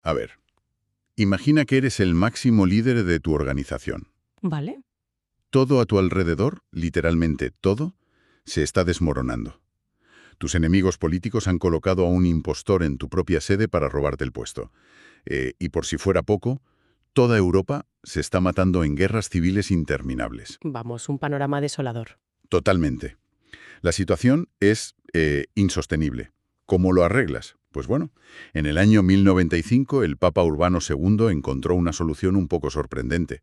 A ver, imagina que eres el máximo líder de tu organización. ¿Vale? Todo a tu alrededor, literalmente todo, se está desmoronando. Tus enemigos políticos han colocado a un impostor en tu propia sede para robarte el puesto. Y por si fuera poco, toda Europa se está matando en guerras civiles interminables. Vamos, un panorama desolador. Totalmente. La situación es insostenible. ¿Cómo lo arreglas? Pues bueno, en el año 1095 el Papa Urbano II encontró una solución un poco sorprendente.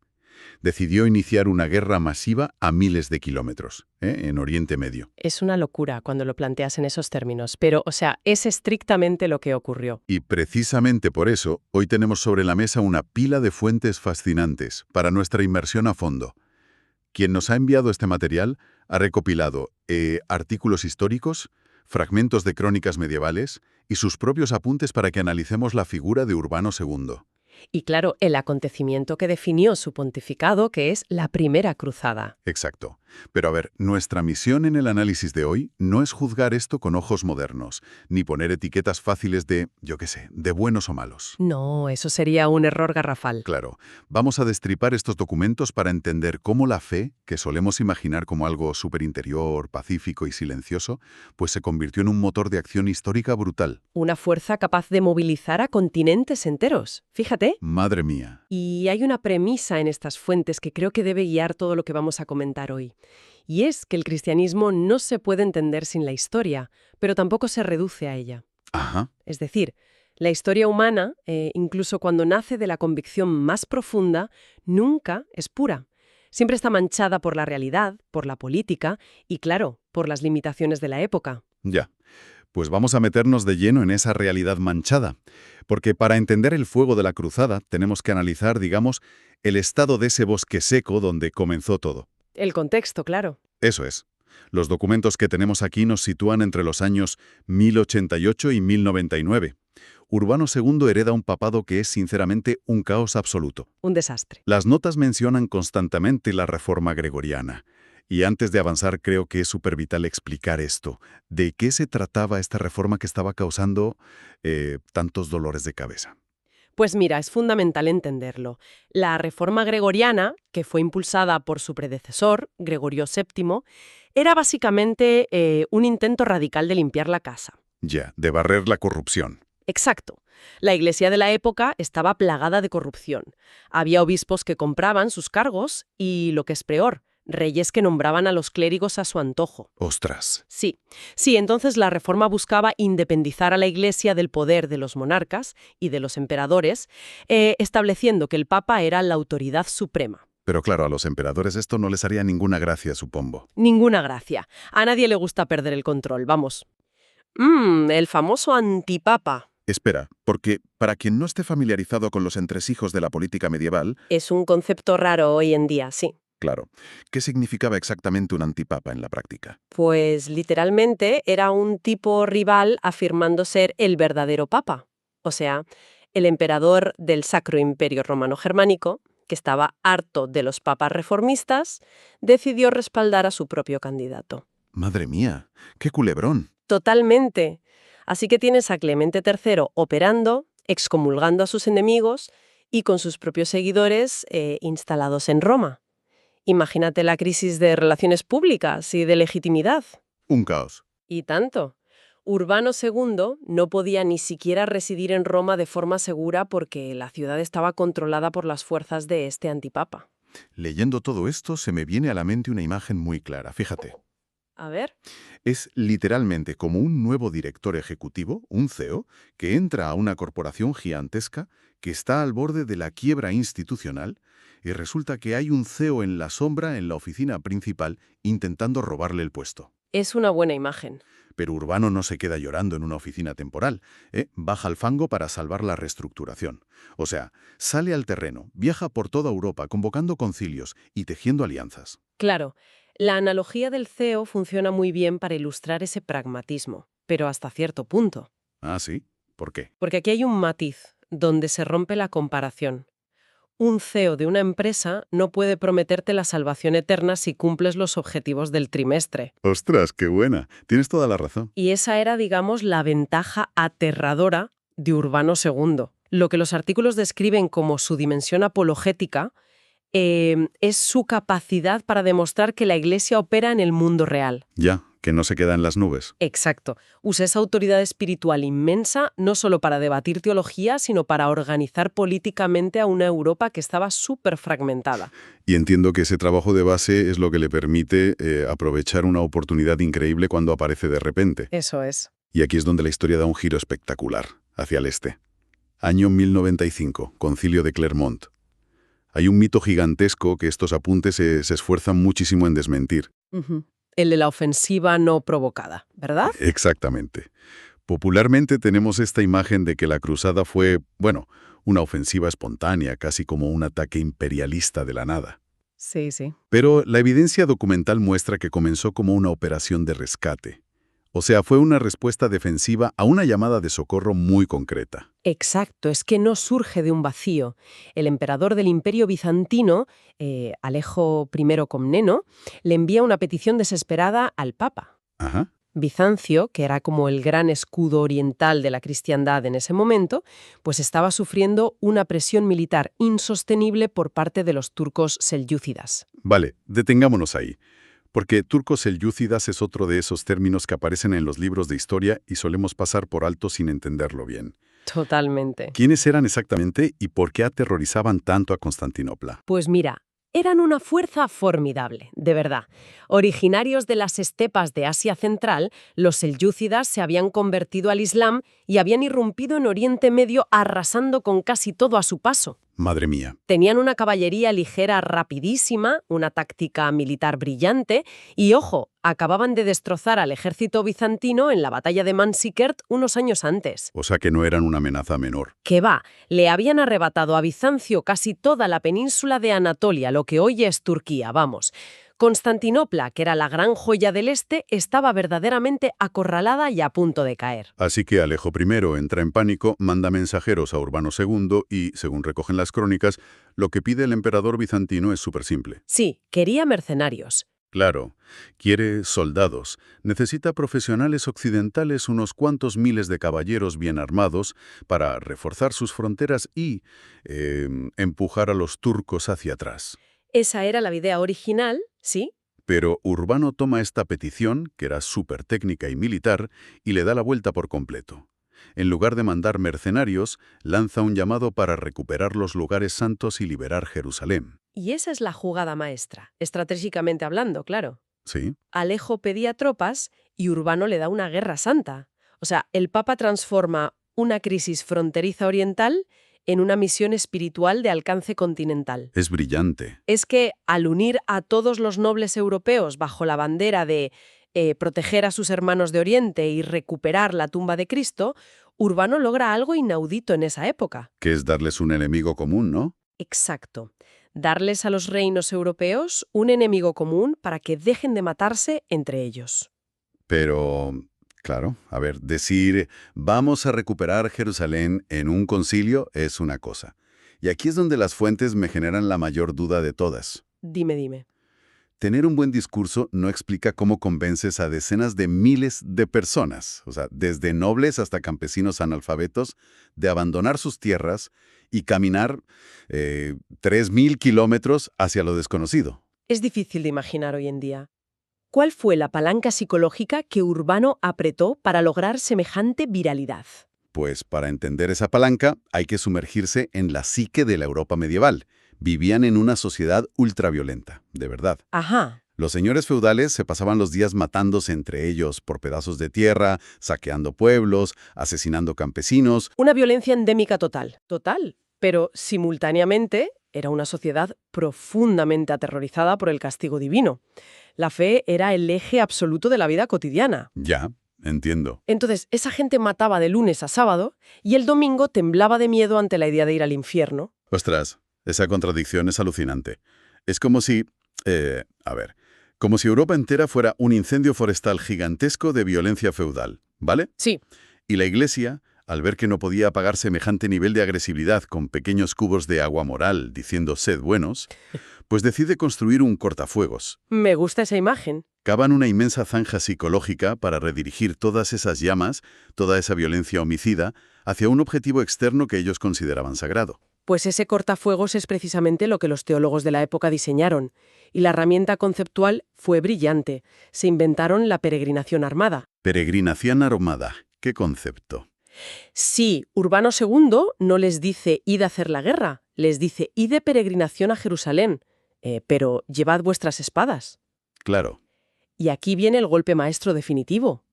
Decidió iniciar una guerra masiva a miles de kilómetros, en Oriente Medio. Es una locura cuando lo planteas en esos términos, pero, o sea, es estrictamente lo que ocurrió. Y precisamente por eso, hoy tenemos sobre la mesa una pila de fuentes fascinantes para nuestra inmersión a fondo. Quien nos ha enviado este material ha recopilado artículos históricos, fragmentos de crónicas medievales y sus propios apuntes para que analicemos la figura de Urbano II. Y claro, el acontecimiento que definió su pontificado, que es la Primera Cruzada. Exacto. Pero a ver, nuestra misión en el análisis de hoy no es juzgar esto con ojos modernos, ni poner etiquetas fáciles de, yo qué sé, de buenos o malos. No, eso sería un error garrafal. Claro, vamos a destripar estos documentos para entender cómo la fe, que solemos imaginar como algo superinterior, pacífico y silencioso, pues se convirtió en un motor de acción histórica brutal. Una fuerza capaz de movilizar a continentes enteros. Fíjate. Madre mía. Y hay una premisa en estas fuentes que creo que debe guiar todo lo que vamos a comentar hoy. Y es que el cristianismo no se puede entender sin la historia, pero tampoco se reduce a ella. Ajá. Es decir, la historia humana, incluso cuando nace de la convicción más profunda, nunca es pura. Siempre está manchada por la realidad, por la política y, claro, por las limitaciones de la época. Ya. Pues vamos a meternos de lleno en esa realidad manchada, porque para entender el fuego de la cruzada tenemos que analizar, digamos, el estado de ese bosque seco donde comenzó todo. El contexto, claro. Eso es. Los documentos que tenemos aquí nos sitúan entre los años 1088 y 1099. Urbano II hereda un papado que es sinceramente un caos absoluto. Un desastre. Las notas mencionan constantemente la reforma gregoriana. Y antes de avanzar, creo que es súper vital explicar esto. ¿De qué se trataba esta reforma que estaba causando tantos dolores de cabeza? Pues mira, es fundamental entenderlo. La reforma gregoriana, que fue impulsada por su predecesor, Gregorio VII, era básicamente un intento radical de limpiar la casa. Ya, de barrer la corrupción. Exacto. La iglesia de la época estaba plagada de corrupción. Había obispos que compraban sus cargos y, lo que es peor, reyes que nombraban a los clérigos a su antojo. ¡Ostras! Sí, entonces la reforma buscaba independizar a la Iglesia del poder de los monarcas y de los emperadores, estableciendo que el Papa era la autoridad suprema. Pero claro, a los emperadores esto no les haría ninguna gracia, supongo. Ninguna gracia. A nadie le gusta perder el control, vamos. El famoso antipapa. Espera, porque para quien no esté familiarizado con los entresijos de la política medieval, Es un concepto raro hoy en día, sí. claro, ¿qué significaba exactamente un antipapa en la práctica? Pues literalmente era un tipo rival afirmando ser el verdadero papa. O sea, el emperador del Sacro Imperio Romano Germánico, que estaba harto de los papas reformistas, decidió respaldar a su propio candidato. Madre mía, qué culebrón. Totalmente. Así que tienes a Clemente III operando, excomulgando a sus enemigos y con sus propios seguidores instalados en Roma. Imagínate la crisis de relaciones públicas y de legitimidad. Un caos. Y tanto. Urbano II no podía ni siquiera residir en Roma de forma segura porque la ciudad estaba controlada por las fuerzas de este antipapa. Leyendo todo esto se me viene a la mente una imagen muy clara, fíjate. A ver. Es literalmente como un nuevo director ejecutivo, un CEO, que entra a una corporación gigantesca que está al borde de la quiebra institucional y resulta que hay un CEO en la sombra en la oficina principal intentando robarle el puesto. Es una buena imagen. Pero Urbano no se queda llorando en una oficina temporal, baja al fango para salvar la reestructuración. O sea, sale al terreno, viaja por toda Europa convocando concilios y tejiendo alianzas. Claro, la analogía del CEO funciona muy bien para ilustrar ese pragmatismo, pero hasta cierto punto. Ah, ¿sí? ¿Por qué? Porque aquí hay un matiz donde se rompe la comparación. Un CEO de una empresa no puede prometerte la salvación eterna si cumples los objetivos del trimestre. ¡Ostras, qué buena! Tienes toda la razón. Y esa era, digamos, la ventaja aterradora de Urbano II. Lo que los artículos describen como su dimensión apologética es su capacidad para demostrar que la Iglesia opera en el mundo real. Ya, que no se queda en las nubes. Exacto. Usa esa autoridad espiritual inmensa no solo para debatir teología, sino para organizar políticamente a una Europa que estaba súper fragmentada. Y entiendo que ese trabajo de base es lo que le permite aprovechar una oportunidad increíble cuando aparece de repente. Eso es. Y aquí es donde la historia da un giro espectacular, hacia el este. Año 1095, Concilio de Clermont. Hay un mito gigantesco que estos apuntes se esfuerzan muchísimo en desmentir. Ujú. El de la ofensiva no provocada, ¿verdad? Exactamente. Popularmente tenemos esta imagen de que la cruzada fue, bueno, una ofensiva espontánea, casi como un ataque imperialista de la nada. Sí, sí. Pero la evidencia documental muestra que comenzó como una operación de rescate. O sea, fue una respuesta defensiva a una llamada de socorro muy concreta. Exacto, es que no surge de un vacío. El emperador del Imperio Bizantino, Alejo I Comneno, le envía una petición desesperada al Papa. Ajá. Bizancio, que era como el gran escudo oriental de la cristiandad en ese momento, pues estaba sufriendo una presión militar insostenible por parte de los turcos selyúcidas. Vale, detengámonos ahí. Porque turcos selyúcidas es otro de esos términos que aparecen en los libros de historia y solemos pasar por alto sin entenderlo bien. Totalmente. ¿Quiénes eran exactamente y por qué aterrorizaban tanto a Constantinopla? Pues mira, eran una fuerza formidable, de verdad. Originarios de las estepas de Asia Central, los selyúcidas se habían convertido al Islam y habían irrumpido en Oriente Medio arrasando con casi todo a su paso. Madre mía. Tenían una caballería ligera rapidísima, una táctica militar brillante y, ojo, acababan de destrozar al ejército bizantino en la batalla de Manzikert unos años antes. O sea que no eran una amenaza menor. Que va, le habían arrebatado a Bizancio casi toda la península de Anatolia, lo que hoy es Turquía, vamos. Constantinopla, que era la gran joya del este, estaba verdaderamente acorralada y a punto de caer. Así que Alejo I entra en pánico, manda mensajeros a Urbano II y, según recogen las crónicas, lo que pide el emperador bizantino es súper simple. Sí, quería mercenarios. Claro, quiere soldados, necesita profesionales occidentales, unos cuantos miles de caballeros bien armados para reforzar sus fronteras y empujar a los turcos hacia atrás. Esa era la idea original, sí. Pero Urbano toma esta petición, que era súper técnica y militar, y le da la vuelta por completo. En lugar de mandar mercenarios, lanza un llamado para recuperar los lugares santos y liberar Jerusalén. Y esa es la jugada maestra, estratégicamente hablando, claro. ¿Sí? Alejo pedía tropas y Urbano le da una guerra santa. O sea, el Papa transforma una crisis fronteriza oriental en una misión espiritual de alcance continental. Es brillante. Es que al unir a todos los nobles europeos bajo la bandera de proteger a sus hermanos de Oriente y recuperar la tumba de Cristo, Urbano logra algo inaudito en esa época. Que es darles un enemigo común, ¿no? Exacto. Darles a los reinos europeos un enemigo común para que dejen de matarse entre ellos. Pero, claro, a ver, decir vamos a recuperar Jerusalén en un concilio es una cosa. Y aquí es donde las fuentes me generan la mayor duda de todas. Dime. Tener un buen discurso no explica cómo convences a decenas de miles de personas, o sea, desde nobles hasta campesinos analfabetos, de abandonar sus tierras y caminar 3.000 kilómetros hacia lo desconocido. Es difícil de imaginar hoy en día. ¿Cuál fue la palanca psicológica que Urbano apretó para lograr semejante viralidad? Pues para entender esa palanca hay que sumergirse en la psique de la Europa medieval. Vivían en una sociedad ultraviolenta, de verdad. Ajá. Los señores feudales se pasaban los días matándose entre ellos por pedazos de tierra, saqueando pueblos, asesinando campesinos. Una violencia endémica total. Total. Pero simultáneamente era una sociedad profundamente aterrorizada por el castigo divino. La fe era el eje absoluto de la vida cotidiana. Ya, entiendo. Entonces, esa gente mataba de lunes a sábado y el domingo temblaba de miedo ante la idea de ir al infierno. Ostras, esa contradicción es alucinante. Es como si, como si Europa entera fuera un incendio forestal gigantesco de violencia feudal, ¿vale? Sí. Y la Iglesia, al ver que no podía apagar semejante nivel de agresividad con pequeños cubos de agua moral diciendo sed buenos, pues decide construir un cortafuegos. Me gusta esa imagen. cavan una inmensa zanja psicológica para redirigir todas esas llamas, toda esa violencia homicida, hacia un objetivo externo que ellos consideraban sagrado. Pues ese cortafuegos es precisamente lo que los teólogos de la época diseñaron, y la herramienta conceptual fue brillante. Se inventaron la peregrinación armada. Peregrinación armada. ¿Qué concepto? Sí, Urbano II no les dice id a hacer la guerra, les dice id de peregrinación a Jerusalén, pero llevad vuestras espadas. Claro. Y aquí viene el golpe maestro definitivo.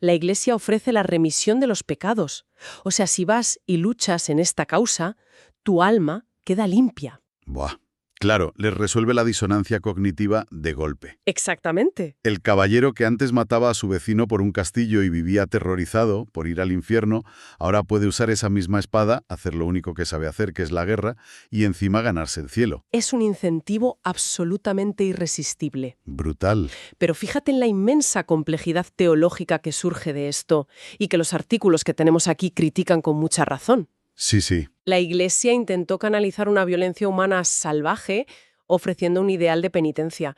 La Iglesia ofrece la remisión de los pecados. O sea, si vas y luchas en esta causa, tu alma queda limpia. Buah. Claro, les resuelve la disonancia cognitiva de golpe. Exactamente. El caballero que antes mataba a su vecino por un castillo y vivía aterrorizado por ir al infierno, ahora puede usar esa misma espada, hacer lo único que sabe hacer, que es la guerra, y encima ganarse el cielo. Es un incentivo absolutamente irresistible. Brutal. Pero fíjate en la inmensa complejidad teológica que surge de esto y que los artículos que tenemos aquí critican con mucha razón. Sí, sí. La Iglesia intentó canalizar una violencia humana salvaje ofreciendo un ideal de penitencia.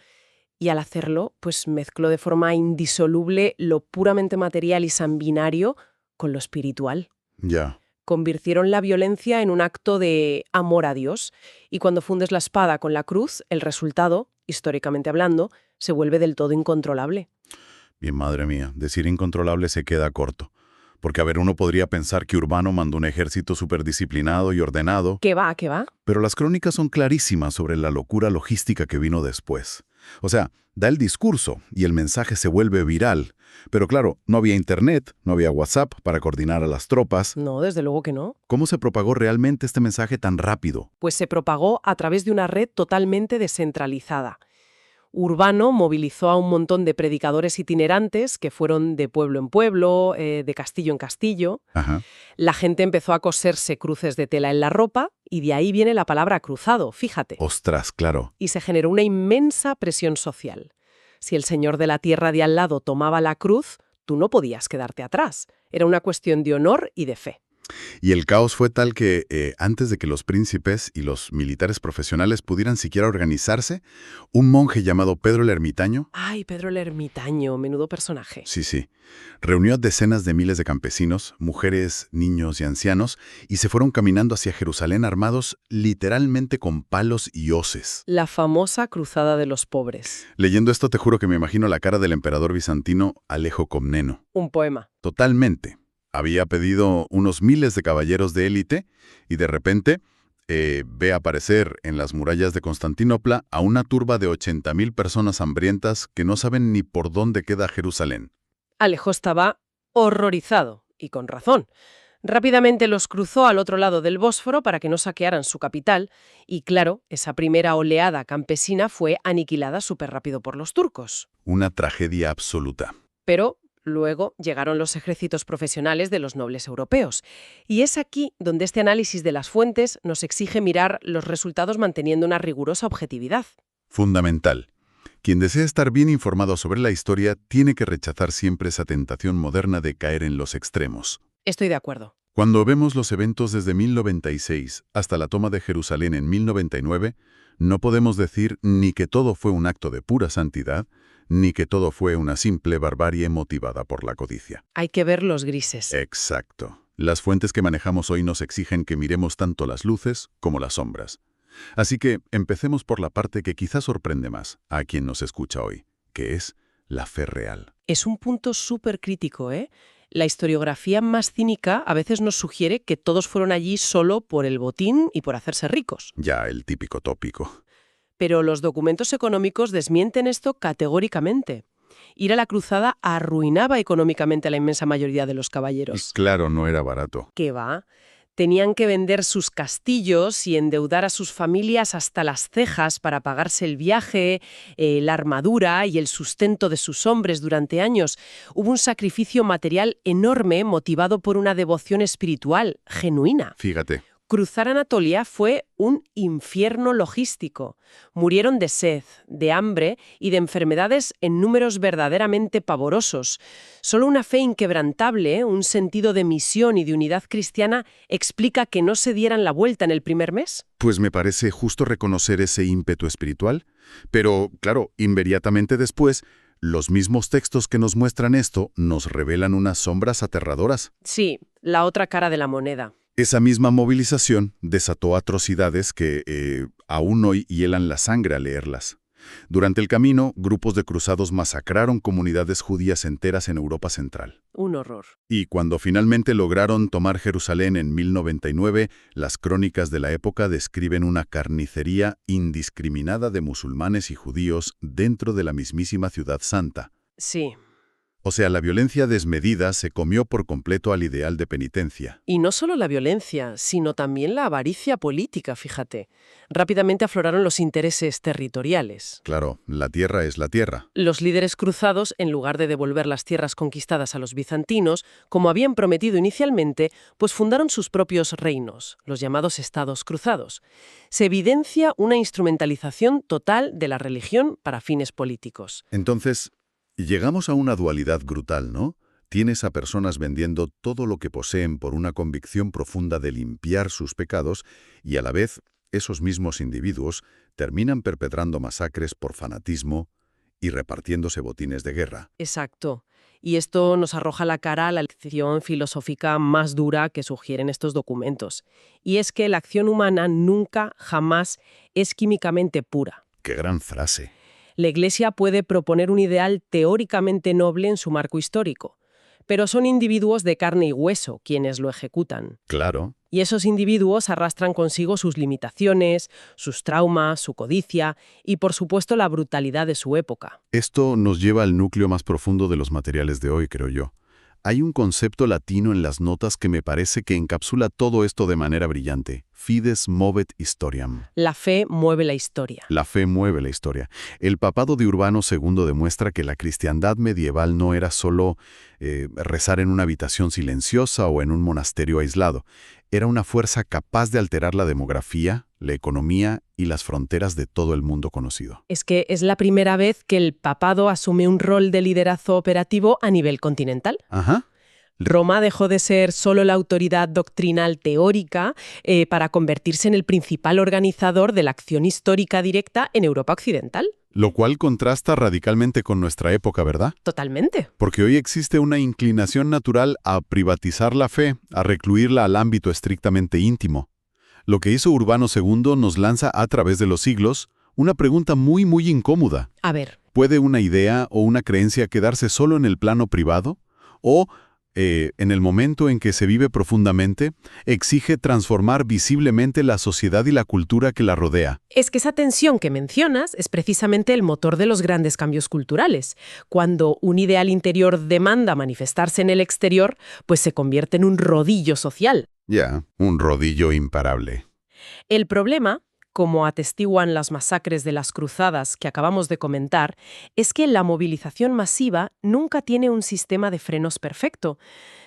Y al hacerlo, pues mezcló de forma indisoluble lo puramente material y sanguinario con lo espiritual. Ya. Convirtieron la violencia en un acto de amor a Dios. Y cuando fundes la espada con la cruz, el resultado, históricamente hablando, se vuelve del todo incontrolable. Bien, madre mía, decir incontrolable se queda corto. Porque, a ver, uno podría pensar que Urbano mandó un ejército superdisciplinado y ordenado. ¿Qué va? ¿Qué va? Pero las crónicas son clarísimas sobre la locura logística que vino después. O sea, da el discurso y el mensaje se vuelve viral. Pero claro, no había internet, no había WhatsApp para coordinar a las tropas. No, desde luego que no. ¿Cómo se propagó realmente este mensaje tan rápido? Pues se propagó a través de una red totalmente descentralizada. Urbano movilizó a un montón de predicadores itinerantes que fueron de pueblo en pueblo, de castillo en castillo. Ajá. La gente empezó a coserse cruces de tela en la ropa y de ahí viene la palabra cruzado, fíjate. Ostras, claro. Y se generó una inmensa presión social. Si el señor de la tierra de al lado tomaba la cruz, tú no podías quedarte atrás. Era una cuestión de honor y de fe. Y el caos fue tal que, antes de que los príncipes y los militares profesionales pudieran siquiera organizarse, un monje llamado Pedro el Ermitaño... Ay, Pedro el Ermitaño, menudo personaje. Sí. Reunió a decenas de miles de campesinos, mujeres, niños y ancianos, y se fueron caminando hacia Jerusalén armados literalmente con palos y hoces. La famosa cruzada de los pobres. Leyendo esto te juro que me imagino la cara del emperador bizantino Alejo Comneno. Un poema. Totalmente. Había pedido unos miles de caballeros de élite y de repente ve aparecer en las murallas de Constantinopla a una turba de 80.000 personas hambrientas que no saben ni por dónde queda Jerusalén. Alejo estaba horrorizado, y con razón. Rápidamente los cruzó al otro lado del Bósforo para que no saquearan su capital, y claro, esa primera oleada campesina fue aniquilada súper rápido por los turcos. Una tragedia absoluta. Pero luego llegaron los ejércitos profesionales de los nobles europeos. Y es aquí donde este análisis de las fuentes nos exige mirar los resultados manteniendo una rigurosa objetividad. Fundamental. Quien desea estar bien informado sobre la historia tiene que rechazar siempre esa tentación moderna de caer en los extremos. Estoy de acuerdo. Cuando vemos los eventos desde 1096 hasta la toma de Jerusalén en 1099, no podemos decir ni que todo fue un acto de pura santidad, ni que todo fue una simple barbarie motivada por la codicia. Hay que ver los grises. Exacto. Las fuentes que manejamos hoy nos exigen que miremos tanto las luces como las sombras. Así que empecemos por la parte que quizás sorprende más a quien nos escucha hoy, que es la fe real. Es un punto súper crítico, ¿eh? La historiografía más cínica a veces nos sugiere que todos fueron allí solo por el botín y por hacerse ricos. Ya, el típico tópico. Pero los documentos económicos desmienten esto categóricamente. Ir a la cruzada arruinaba económicamente a la inmensa mayoría de los caballeros. Claro, no era barato. ¿Qué va? Tenían que vender sus castillos y endeudar a sus familias hasta las cejas para pagarse el viaje, la armadura y el sustento de sus hombres durante años. Hubo un sacrificio material enorme motivado por una devoción espiritual genuina. Fíjate. Cruzar Anatolia fue un infierno logístico. Murieron de sed, de hambre y de enfermedades en números verdaderamente pavorosos. Solo una fe inquebrantable, un sentido de misión y de unidad cristiana explica que no se dieran la vuelta en el primer mes. Pues me parece justo reconocer ese ímpetu espiritual, pero, claro, inmediatamente después, los mismos textos que nos muestran esto nos revelan unas sombras aterradoras. Sí, la otra cara de la moneda. Esa misma movilización desató atrocidades que aún hoy hielan la sangre al leerlas. Durante el camino, grupos de cruzados masacraron comunidades judías enteras en Europa Central. Un horror. Y cuando finalmente lograron tomar Jerusalén en 1099, las crónicas de la época describen una carnicería indiscriminada de musulmanes y judíos dentro de la mismísima ciudad santa. Sí. O sea, la violencia desmedida se comió por completo al ideal de penitencia. Y no solo la violencia, sino también la avaricia política, fíjate. Rápidamente afloraron los intereses territoriales. Claro, la tierra es la tierra. Los líderes cruzados, en lugar de devolver las tierras conquistadas a los bizantinos, como habían prometido inicialmente, pues fundaron sus propios reinos, los llamados estados cruzados. Se evidencia una instrumentalización total de la religión para fines políticos. Entonces, llegamos a una dualidad brutal, ¿no? Tienes a personas vendiendo todo lo que poseen por una convicción profunda de limpiar sus pecados y a la vez esos mismos individuos terminan perpetrando masacres por fanatismo y repartiéndose botines de guerra. Exacto. Y esto nos arroja la cara a la lección filosófica más dura que sugieren estos documentos. Y es que la acción humana nunca, jamás es químicamente pura. ¡Qué gran frase! La Iglesia puede proponer un ideal teóricamente noble en su marco histórico, pero son individuos de carne y hueso quienes lo ejecutan. Claro. Y esos individuos arrastran consigo sus limitaciones, sus traumas, su codicia y, por supuesto, la brutalidad de su época. Esto nos lleva al núcleo más profundo de los materiales de hoy, creo yo. Hay un concepto latino en las notas que me parece que encapsula todo esto de manera brillante. Fides movet historiam. La fe mueve la historia. La fe mueve la historia. El papado de Urbano II demuestra que la cristiandad medieval no era solo rezar en una habitación silenciosa o en un monasterio aislado. Era una fuerza capaz de alterar la demografía, la economía y las fronteras de todo el mundo conocido. Es que es la primera vez que el papado asume un rol de liderazgo operativo a nivel continental. Ajá. Roma dejó de ser solo la autoridad doctrinal teórica para convertirse en el principal organizador de la acción histórica directa en Europa occidental. Lo cual contrasta radicalmente con nuestra época, ¿verdad? Totalmente. Porque hoy existe una inclinación natural a privatizar la fe, a recluirla al ámbito estrictamente íntimo. Lo que hizo Urbano II nos lanza a través de los siglos una pregunta muy incómoda. A ver. ¿Puede una idea o una creencia quedarse solo en el plano privado? ¿O, en el momento en que se vive profundamente, exige transformar visiblemente la sociedad y la cultura que la rodea? Es que esa tensión que mencionas es precisamente el motor de los grandes cambios culturales. Cuando un ideal interior demanda manifestarse en el exterior, pues se convierte en un rodillo social. Ya, un rodillo imparable. El problema, como atestiguan las masacres de las cruzadas que acabamos de comentar, es que la movilización masiva nunca tiene un sistema de frenos perfecto.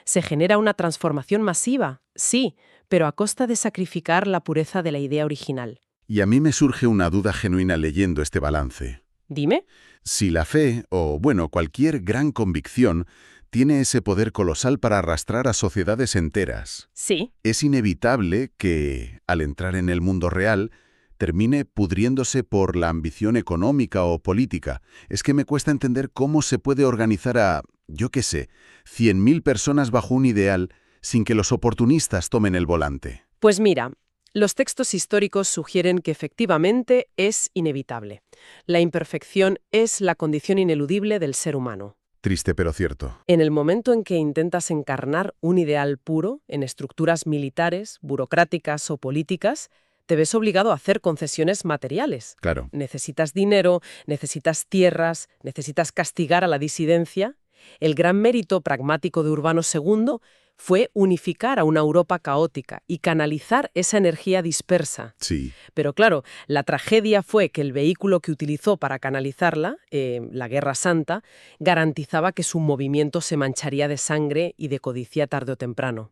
Se genera una transformación masiva, sí, pero a costa de sacrificar la pureza de la idea original. Y a mí me surge una duda genuina leyendo este balance. Dime. Si la fe, o bueno, cualquier gran convicción, tiene ese poder colosal para arrastrar a sociedades enteras, Sí. es inevitable que, al entrar en el mundo real, termine pudriéndose por la ambición económica o política. Es que me cuesta entender cómo se puede organizar a, yo qué sé, 100.000 personas bajo un ideal sin que los oportunistas tomen el volante. Pues mira, los textos históricos sugieren que efectivamente es inevitable. La imperfección es la condición ineludible del ser humano. Triste pero cierto. En el momento en que intentas encarnar un ideal puro en estructuras militares, burocráticas o políticas, te ves obligado a hacer concesiones materiales. Claro. Necesitas dinero, necesitas tierras, necesitas castigar a la disidencia. El gran mérito pragmático de Urbano II fue unificar a una Europa caótica y canalizar esa energía dispersa. Sí. Pero claro, la tragedia fue que el vehículo que utilizó para canalizarla, la Guerra Santa, garantizaba que su movimiento se mancharía de sangre y de codicia tarde o temprano.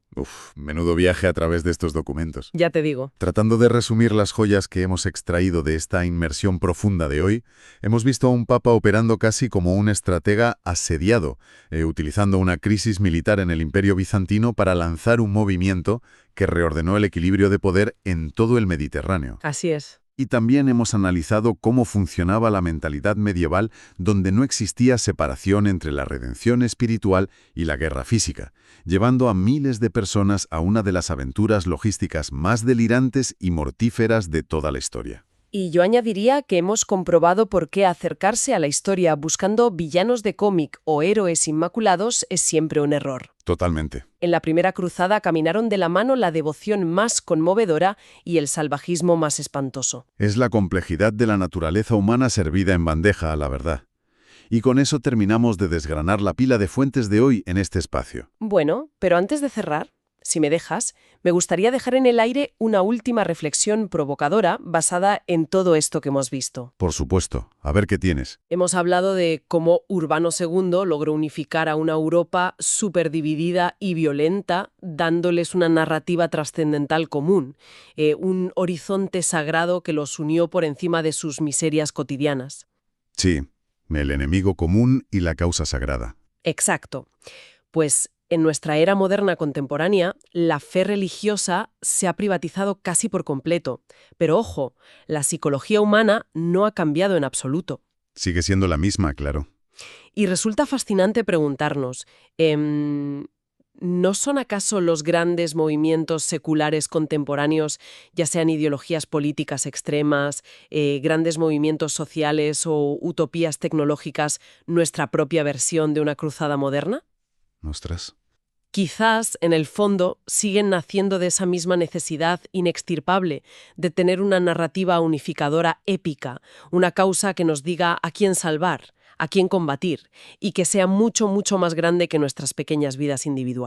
Menudo viaje a través de estos documentos. Ya te digo. Tratando de resumir las joyas que hemos extraído de esta inmersión profunda de hoy, hemos visto a un papa operando casi como un estratega asediado, utilizando una crisis militar en el Imperio Bizantino para lanzar un movimiento que reordenó el equilibrio de poder en todo el Mediterráneo. Así es. Y también hemos analizado cómo funcionaba la mentalidad medieval donde no existía separación entre la redención espiritual y la guerra física, llevando a miles de personas a una de las aventuras logísticas más delirantes y mortíferas de toda la historia. Y yo añadiría que hemos comprobado por qué acercarse a la historia buscando villanos de cómic o héroes inmaculados es siempre un error. Totalmente. En la primera cruzada caminaron de la mano la devoción más conmovedora y el salvajismo más espantoso. Es la complejidad de la naturaleza humana servida en bandeja, a la verdad. Y con eso terminamos de desgranar la pila de fuentes de hoy en este espacio. Bueno, pero antes de cerrar, si me dejas, me gustaría dejar en el aire una última reflexión provocadora basada en todo esto que hemos visto. Por supuesto. A ver qué tienes. Hemos hablado de cómo Urbano II logró unificar a una Europa superdividida y violenta, dándoles una narrativa trascendental común, un horizonte sagrado que los unió por encima de sus miserias cotidianas. Sí, el enemigo común y la causa sagrada. Exacto. Pues en nuestra era moderna contemporánea, la fe religiosa se ha privatizado casi por completo. Pero ojo, la psicología humana no ha cambiado en absoluto. Sigue siendo la misma, claro. Y resulta fascinante preguntarnos, ¿no son acaso los grandes movimientos seculares contemporáneos, ya sean ideologías políticas extremas, grandes movimientos sociales o utopías tecnológicas, nuestra propia versión de una cruzada moderna? Ostras. Quizás, en el fondo, siguen naciendo de esa misma necesidad inextirpable de tener una narrativa unificadora épica, una causa que nos diga a quién salvar, a quién combatir, y que sea mucho, mucho más grande que nuestras pequeñas vidas individuales.